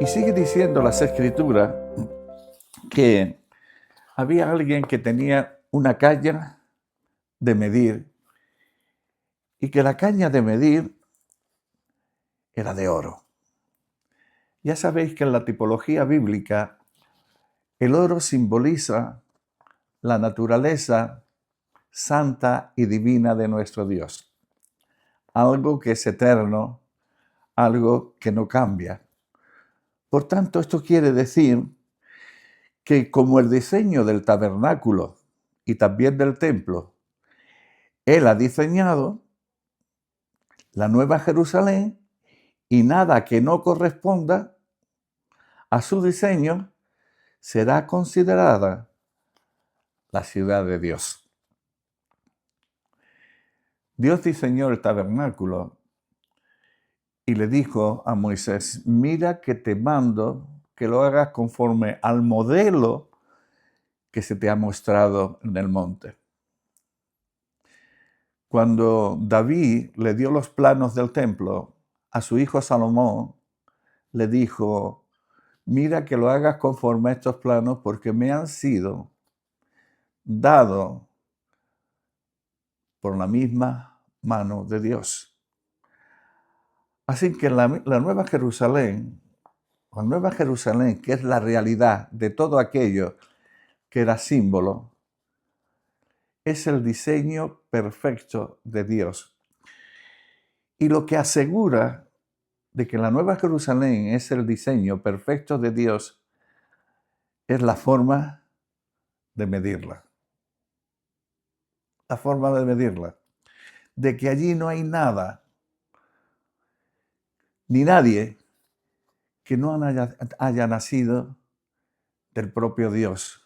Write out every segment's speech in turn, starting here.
Y sigue diciendo las Escrituras que había alguien que tenía una caña de medir y que la caña de medir era de oro. Ya sabéis que en la tipología bíblica el oro simboliza la naturaleza santa y divina de nuestro Dios. Algo que es eterno, algo que no cambia. Por tanto, esto quiere decir que como el diseño del tabernáculo y también del templo, Él ha diseñado la Nueva Jerusalén y nada que no corresponda a su diseño será considerada la ciudad de Dios. Dios diseñó el tabernáculo y le dijo a Moisés, mira que te mando que lo hagas conforme al modelo que se te ha mostrado en el monte. Cuando David le dio los planos del templo a su hijo Salomón, le dijo, mira que lo hagas conforme a estos planos porque me han sido dados por la misma mano de Dios. Así que la Nueva Jerusalén, que es la realidad de todo aquello que era símbolo, es el diseño perfecto de Dios. Y lo que asegura de que la Nueva Jerusalén es el diseño perfecto de Dios es la forma de medirla. La forma de medirla. De que allí no hay nada, ni nadie que no haya nacido del propio Dios,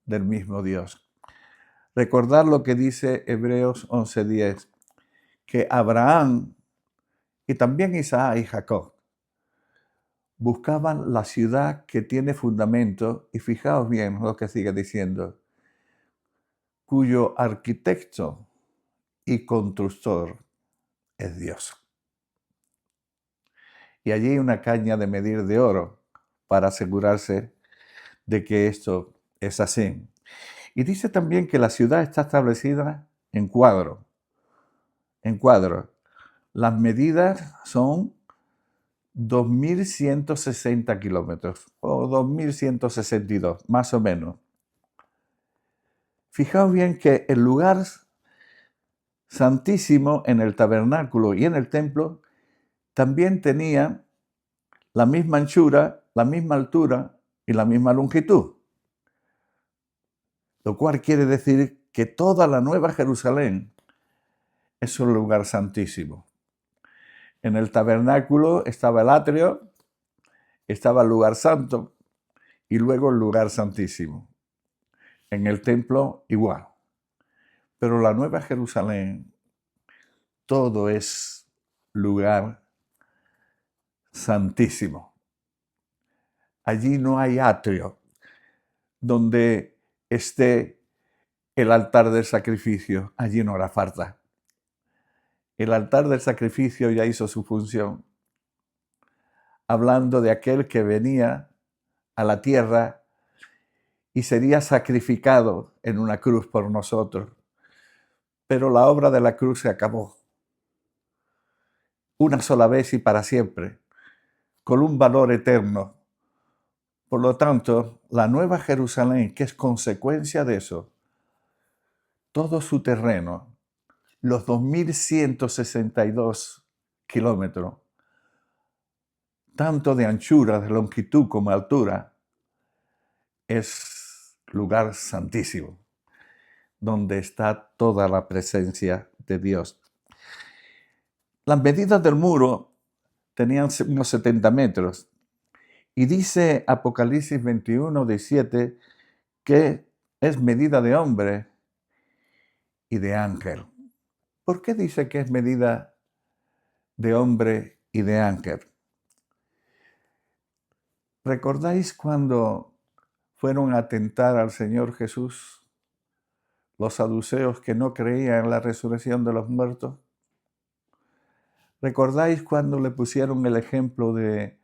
del mismo Dios. Recordar lo que dice Hebreos 11:10, que Abraham y también Isaac y Jacob buscaban la ciudad que tiene fundamento, y fijaos bien lo que sigue diciendo, cuyo arquitecto y constructor es Dios. Y allí hay una caña de medir de oro para asegurarse de que esto es así. Y dice también que la ciudad está establecida en cuadro. En cuadro. Las medidas son 2.160 kilómetros o 2.162, más o menos. Fijaos bien que el lugar santísimo en el tabernáculo y en el templo también tenía la misma anchura, la misma altura y la misma longitud. Lo cual quiere decir que toda la Nueva Jerusalén es un lugar santísimo. En el tabernáculo estaba el atrio, estaba el lugar santo y luego el lugar santísimo. En el templo igual. Pero la Nueva Jerusalén, todo es lugar santísimo. Allí no hay atrio donde esté el altar del sacrificio. Allí no hará falta. El altar del sacrificio ya hizo su función, hablando de aquel que venía a la tierra y sería sacrificado en una cruz por nosotros. Pero la obra de la cruz se acabó. Una sola vez y para siempre, con un valor eterno. Por lo tanto, la Nueva Jerusalén, que es consecuencia de eso, todo su terreno, los 2.162 kilómetros, tanto de anchura, de longitud como de altura, es lugar santísimo, donde está toda la presencia de Dios. Las medidas del muro tenían unos 70 metros y dice Apocalipsis 21:17 que es medida de hombre y de ángel. ¿Por qué dice que es medida de hombre y de ángel? ¿Recordáis cuando fueron a tentar al Señor Jesús los saduceos que no creían en la resurrección de los muertos? ¿Recordáis cuando le pusieron el ejemplo de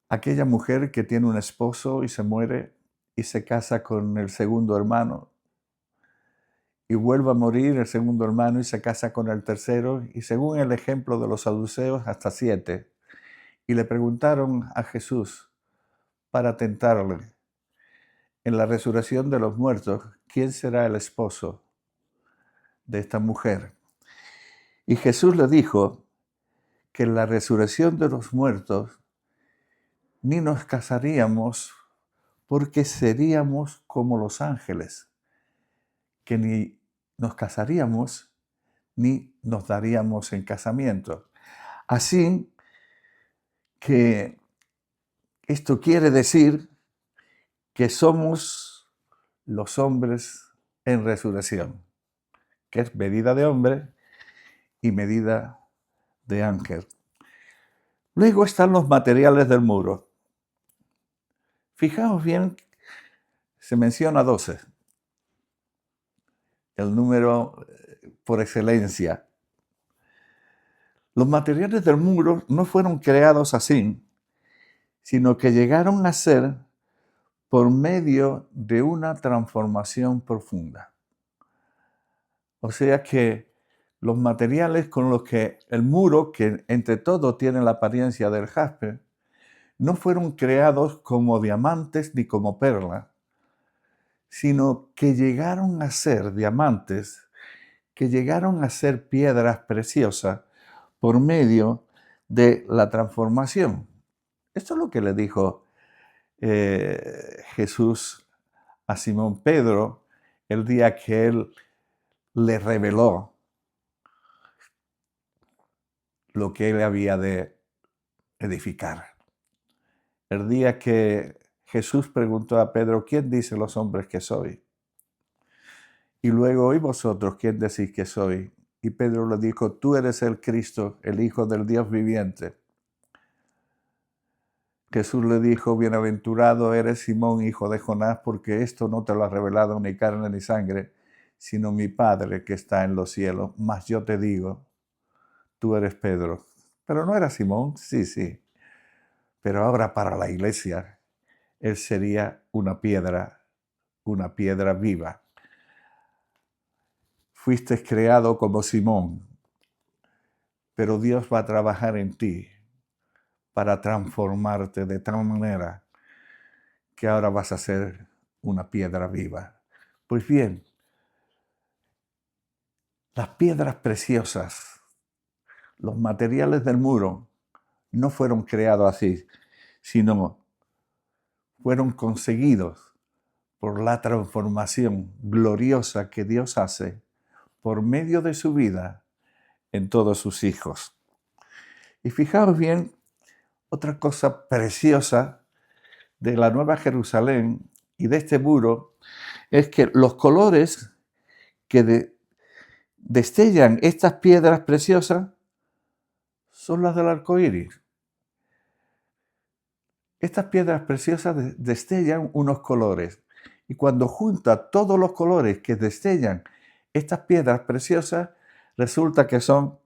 aquella mujer que tiene un esposo y se muere y se casa con el segundo hermano y vuelve a morir el segundo hermano y se casa con el tercero y según el ejemplo de los saduceos hasta 7. Y le preguntaron a Jesús para tentarle en la resurrección de los muertos, ¿quién será el esposo de esta mujer? Y Jesús le dijo que en la resurrección de los muertos ni nos casaríamos porque seríamos como los ángeles, que ni nos casaríamos ni nos daríamos en casamiento. Así que esto quiere decir que somos los hombres en resurrección, que es medida de hombre y medida de ángel. Luego están los materiales del muro. Fijaos bien, se menciona 12, el número por excelencia. Los materiales del muro no fueron creados así, sino que llegaron a ser por medio de una transformación profunda. O sea que los materiales con los que el muro, que entre todo tiene la apariencia del jaspe, no fueron creados como diamantes ni como perlas, sino que llegaron a ser diamantes, que llegaron a ser piedras preciosas por medio de la transformación. Esto es lo que le dijo Jesús a Simón Pedro el día que él le reveló lo que él había de edificar. El día que Jesús preguntó a Pedro, ¿quién dicen los hombres que soy? Y luego, ¿y vosotros quién decís que soy? Y Pedro le dijo, tú eres el Cristo, el Hijo del Dios viviente. Jesús le dijo, bienaventurado eres Simón, hijo de Jonás, porque esto no te lo ha revelado ni carne ni sangre, sino mi Padre que está en los cielos. Mas yo te digo, tú eres Pedro. Pero no era Simón, sí. Pero ahora para la iglesia, él sería una piedra viva. Fuiste creado como Simón, pero Dios va a trabajar en ti para transformarte de tal manera que ahora vas a ser una piedra viva. Pues bien, las piedras preciosas, los materiales del muro, no fueron creados así, sino fueron conseguidos por la transformación gloriosa que Dios hace por medio de su vida en todos sus hijos. Y fijaos bien, otra cosa preciosa de la Nueva Jerusalén y de este muro es que los colores que destellan estas piedras preciosas son las del arco iris. Estas piedras preciosas destellan unos colores y cuando junta todos los colores que destellan estas piedras preciosas, resulta que son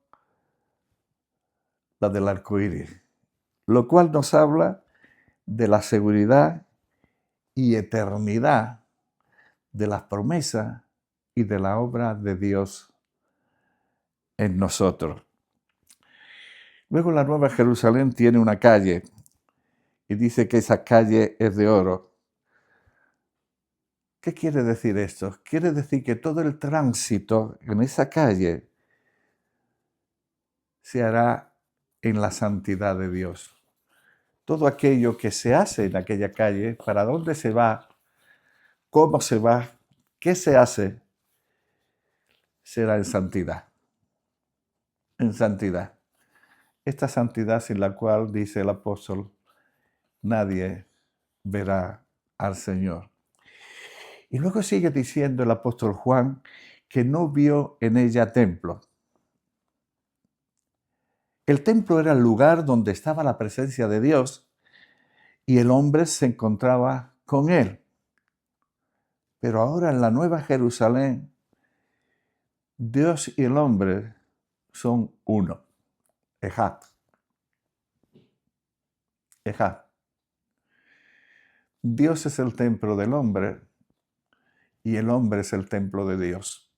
las del arco iris, lo cual nos habla de la seguridad y eternidad de las promesas y de la obra de Dios en nosotros. Luego la Nueva Jerusalén tiene una calle y dice que esa calle es de oro. ¿Qué quiere decir esto? Quiere decir que todo el tránsito en esa calle se hará en la santidad de Dios. Todo aquello que se hace en aquella calle, para dónde se va, cómo se va, qué se hace, será en santidad. En santidad. Esta santidad sin la cual, dice el apóstol, nadie verá al Señor. Y luego sigue diciendo el apóstol Juan que no vio en ella templo. El templo era el lugar donde estaba la presencia de Dios y el hombre se encontraba con él. Pero ahora en la Nueva Jerusalén, Dios y el hombre son uno. Ejad. Ejad. Dios es el templo del hombre y el hombre es el templo de Dios.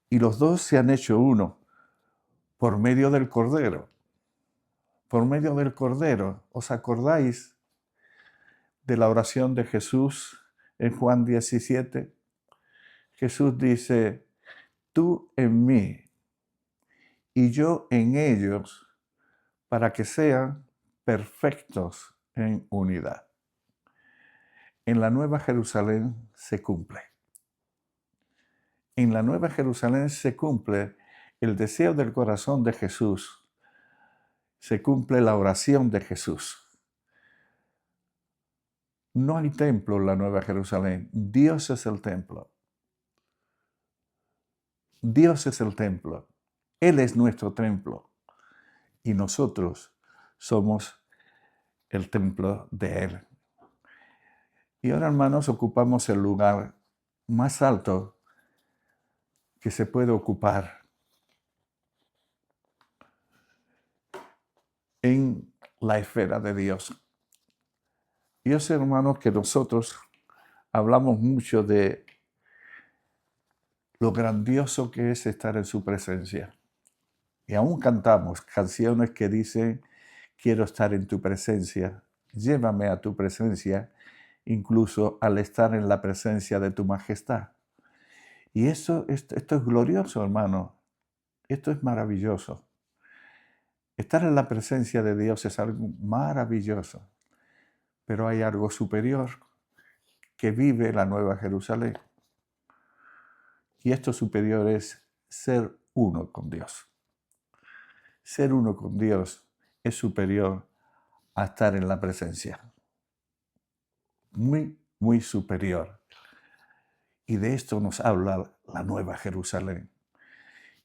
Y los dos se han hecho uno por medio del Cordero. Por medio del Cordero. ¿Os acordáis de la oración de Jesús en Juan 17? Jesús dice, tú en mí y yo en ellos, para que sean perfectos en unidad. En la Nueva Jerusalén se cumple. En la Nueva Jerusalén se cumple el deseo del corazón de Jesús. Se cumple la oración de Jesús. No hay templo en la Nueva Jerusalén. Dios es el templo. Dios es el templo. Él es nuestro templo. Y nosotros somos el templo de Él. Y ahora, hermanos, ocupamos el lugar más alto que se puede ocupar en la esfera de Dios. Yo sé, hermanos, que nosotros hablamos mucho de lo grandioso que es estar en su presencia. Y aún cantamos canciones que dicen, quiero estar en tu presencia, llévame a tu presencia, incluso al estar en la presencia de tu majestad. Y esto es glorioso, hermano. Esto es maravilloso. Estar en la presencia de Dios es algo maravilloso. Pero hay algo superior que vive la Nueva Jerusalén. Y esto superior es ser uno con Dios. Ser uno con Dios es superior a estar en la presencia. Muy, muy superior. Y de esto nos habla la Nueva Jerusalén.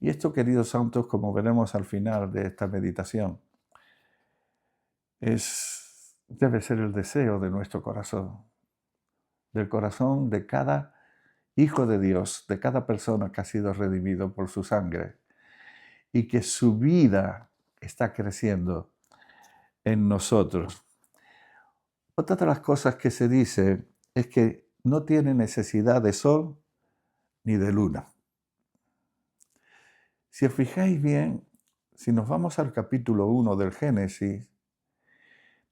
Y esto, queridos santos, como veremos al final de esta meditación, debe ser el deseo de nuestro corazón, del corazón de cada hijo de Dios, de cada persona que ha sido redimido por su sangre y que su vida está creciendo en nosotros. Otra de las cosas que se dice es que no tiene necesidad de sol ni de luna. Si os fijáis bien, si nos vamos al capítulo 1 del Génesis,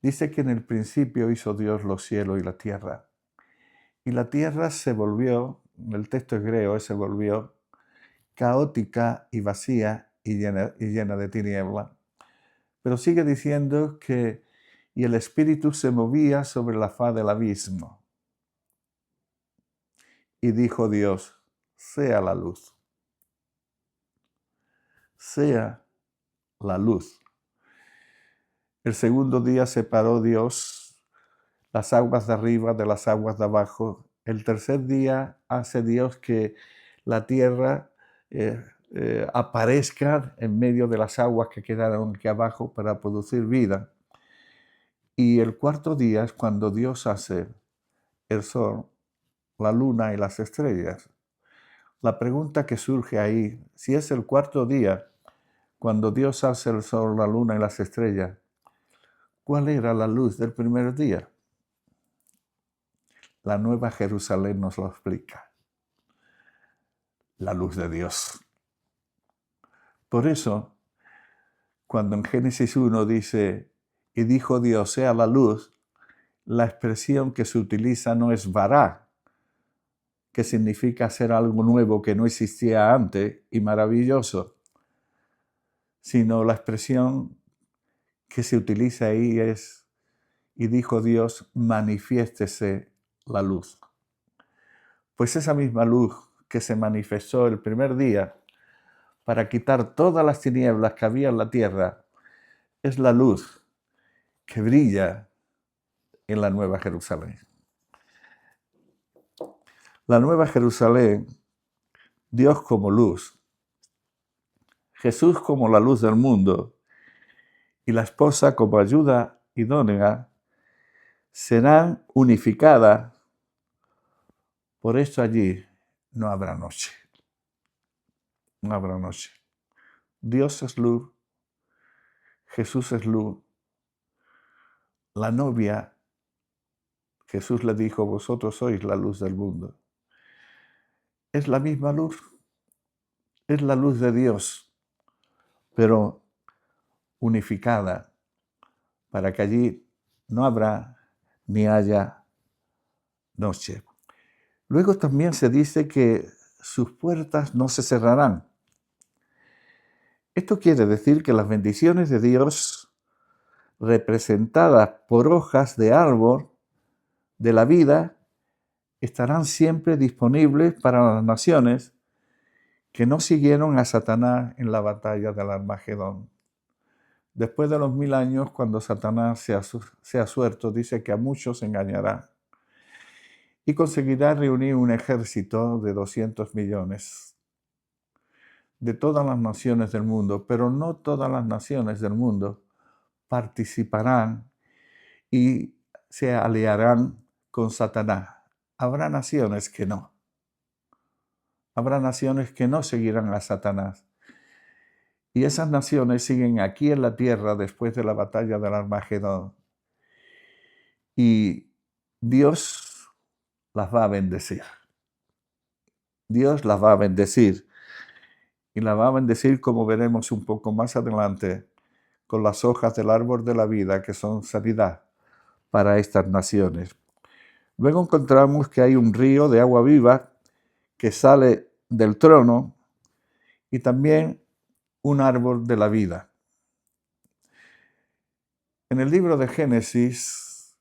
dice que en el principio hizo Dios los cielos y la tierra. Y la tierra se volvió, el texto hebreo se volvió caótica y vacía y llena de tiniebla. Pero sigue diciendo que y el Espíritu se movía sobre la faz del abismo. Y dijo Dios, sea la luz. Sea la luz. El segundo día separó Dios las aguas de arriba de las aguas de abajo. El tercer día hace Dios que la tierra aparezca en medio de las aguas que quedaron aquí abajo para producir vida. Y el cuarto día es cuando Dios hace el sol, la luna y las estrellas. La pregunta que surge ahí, si es el cuarto día, cuando Dios hace el sol, la luna y las estrellas, ¿cuál era la luz del primer día? La Nueva Jerusalén nos lo explica. La luz de Dios. Por eso, cuando en Génesis 1 dice, y dijo Dios, sea la luz, la expresión que se utiliza no es vará, que significa hacer algo nuevo que no existía antes y maravilloso, sino la expresión que se utiliza ahí es, y dijo Dios, manifiéstese la luz. Pues esa misma luz que se manifestó el primer día para quitar todas las tinieblas que había en la tierra, es la luz que brilla en la Nueva Jerusalén. La Nueva Jerusalén, Dios como luz, Jesús como la luz del mundo y la esposa como ayuda idónea, serán unificadas. Por eso allí no habrá noche. No habrá noche. Dios es luz, Jesús es luz, la novia Jesús le dijo, vosotros sois la luz del mundo. Es la misma luz, es la luz de Dios, pero unificada, para que allí no habrá ni haya noche. Luego también se dice que sus puertas no se cerrarán. Esto quiere decir que las bendiciones de Dios, representadas por hojas de árbol de la vida, estarán siempre disponibles para las naciones que no siguieron a Satanás en la batalla del Armagedón. Después de los 1000 años, cuando Satanás sea suelto, dice que a muchos engañará y conseguirá reunir un ejército de 200 millones de todas las naciones del mundo, pero no todas las naciones del mundo participarán y se aliarán con Satanás. Habrá naciones que no. Habrá naciones que no seguirán a Satanás. Y esas naciones siguen aquí en la tierra después de la batalla del Armagedón. Y Dios las va a bendecir. Dios las va a bendecir. Y las va a bendecir, como veremos un poco más adelante, con las hojas del árbol de la vida, que son sanidad para estas naciones. Luego encontramos que hay un río de agua viva que sale del trono y también un árbol de la vida. En el libro de Génesis,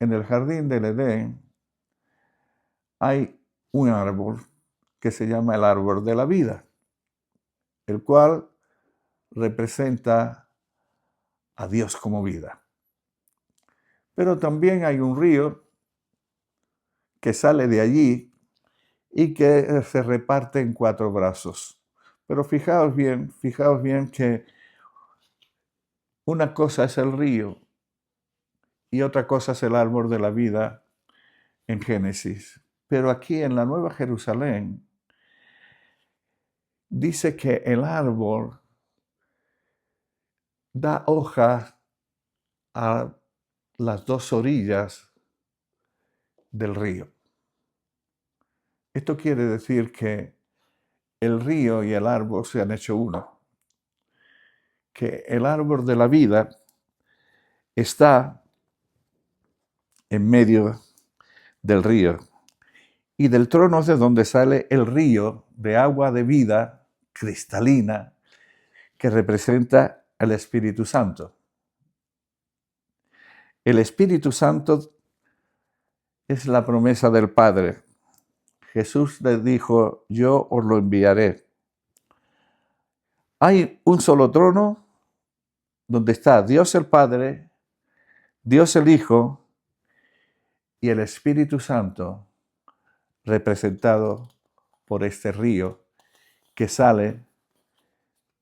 en el jardín del Edén, hay un árbol que se llama el árbol de la vida, el cual representa a Dios como vida. Pero también hay un río que sale de allí y que se reparte en 4 brazos. Pero fijaos bien que una cosa es el río y otra cosa es el árbol de la vida en Génesis. Pero aquí en la Nueva Jerusalén dice que el árbol da hojas a las 2 orillas del río. Esto quiere decir que el río y el árbol se han hecho uno. Que el árbol de la vida está en medio del río. Y del trono es de donde sale el río de agua de vida cristalina que representa al Espíritu Santo. El Espíritu Santo es la promesa del Padre. Jesús les dijo, yo os lo enviaré. Hay un solo trono donde está Dios el Padre, Dios el Hijo y el Espíritu Santo, representado por este río que sale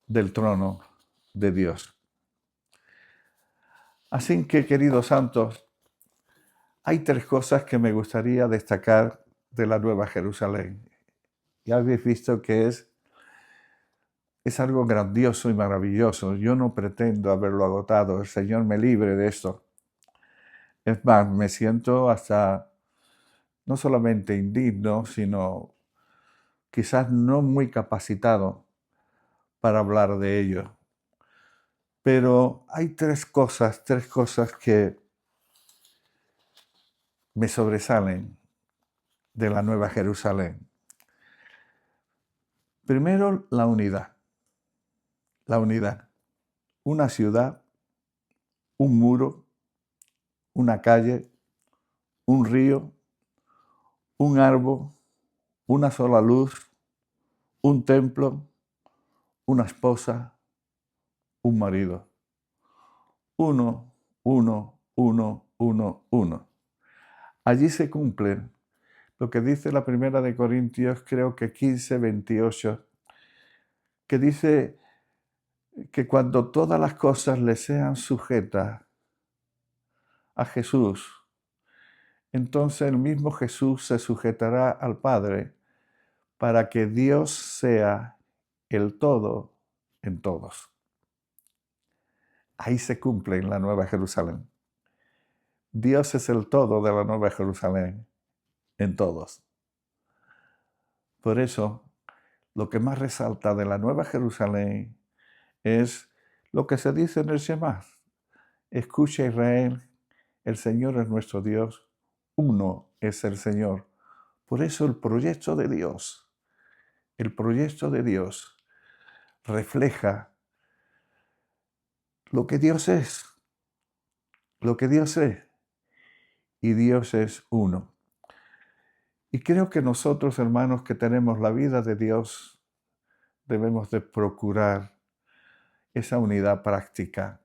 del trono de Dios. Así que, queridos santos, hay 3 cosas que me gustaría destacar de la Nueva Jerusalén. Ya habéis visto que es algo grandioso y maravilloso. Yo no pretendo haberlo agotado. El Señor me libre de esto. Es más, me siento hasta no solamente indigno, sino quizás no muy capacitado para hablar de ello. Pero hay 3 cosas que me sobresalen de la Nueva Jerusalén. Primero, la unidad. La unidad. Una ciudad, un muro, una calle, un río, un árbol, una sola luz, un templo, una esposa, un marido. Uno, uno, uno, uno, uno. Allí se cumple lo que dice la primera de Corintios, creo que 15, 28, que dice que cuando todas las cosas le sean sujetas a Jesús, entonces el mismo Jesús se sujetará al Padre para que Dios sea el todo en todos. Ahí se cumple en la Nueva Jerusalén. Dios es el todo de la Nueva Jerusalén, en todos. Por eso, lo que más resalta de la Nueva Jerusalén es lo que se dice en el Shema. Escucha Israel, el Señor es nuestro Dios, uno es el Señor. Por eso el proyecto de Dios refleja lo que Dios es, y Dios es uno. Y creo que nosotros, hermanos, que tenemos la vida de Dios, debemos de procurar esa unidad práctica.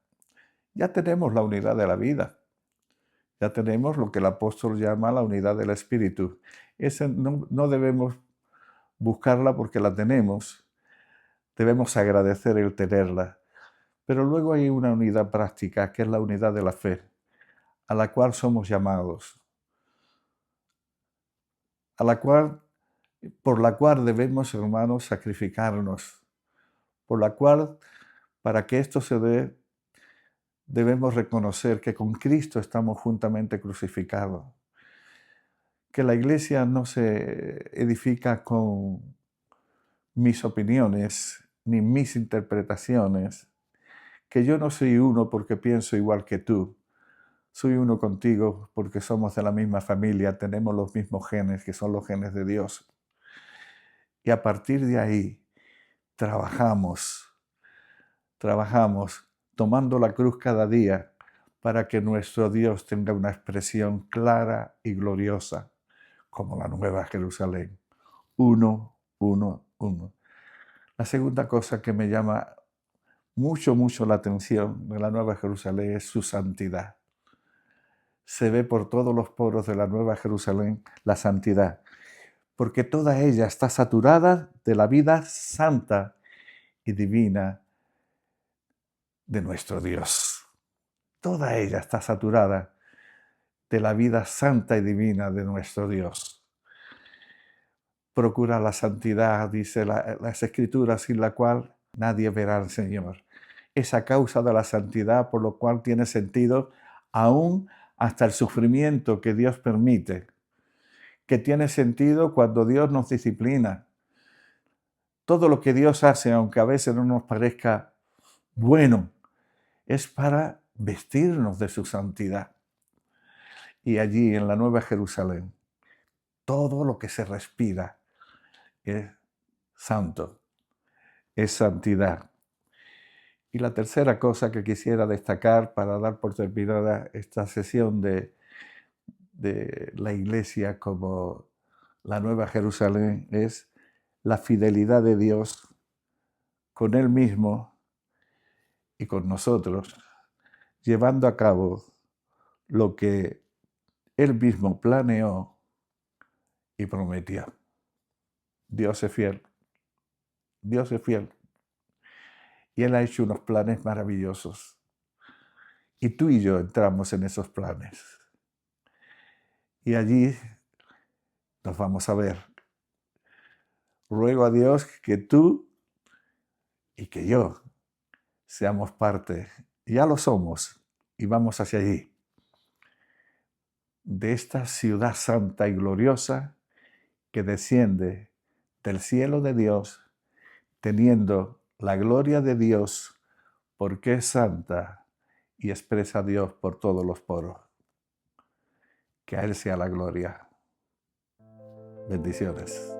Ya tenemos la unidad de la vida, ya tenemos lo que el apóstol llama la unidad del Espíritu. No debemos buscarla porque la tenemos, debemos agradecer el tenerla. Pero luego hay una unidad práctica, que es la unidad de la fe, a la cual somos llamados, por la cual debemos, hermanos, sacrificarnos, por la cual, para que esto se dé, debemos reconocer que con Cristo estamos juntamente crucificados, que la iglesia no se edifica con mis opiniones ni mis interpretaciones, que yo no soy uno porque pienso igual que tú, soy uno contigo porque somos de la misma familia, tenemos los mismos genes, que son los genes de Dios. Y a partir de ahí trabajamos tomando la cruz cada día para que nuestro Dios tenga una expresión clara y gloriosa, como la Nueva Jerusalén. Uno, uno, uno. La segunda cosa que me llama mucho la atención de la Nueva Jerusalén es su santidad. Se ve por todos los poros de la Nueva Jerusalén la santidad, porque toda ella está saturada de la vida santa y divina de nuestro Dios. Toda ella está saturada de la vida santa y divina de nuestro Dios. Procura la santidad, dice las Escrituras, sin la cual nadie verá al Señor. Esa causa de la santidad, por lo cual tiene sentido aún hasta el sufrimiento que Dios permite, que tiene sentido cuando Dios nos disciplina. Todo lo que Dios hace, aunque a veces no nos parezca bueno, es para vestirnos de su santidad. Y allí en la Nueva Jerusalén, todo lo que se respira es santo, es santidad. Y la tercera cosa que quisiera destacar para dar por terminada esta sesión de la Iglesia como la Nueva Jerusalén es la fidelidad de Dios con Él mismo y con nosotros, llevando a cabo lo que Él mismo planeó y prometió. Dios es fiel. Dios es fiel. Y Él ha hecho unos planes maravillosos. Y tú y yo entramos en esos planes. Y allí nos vamos a ver. Ruego a Dios que tú y que yo seamos parte, ya lo somos, y vamos hacia allí, de esta ciudad santa y gloriosa que desciende del cielo de Dios, teniendo la gloria de Dios, porque es santa y expresa a Dios por todos los poros. Que a Él sea la gloria. Bendiciones.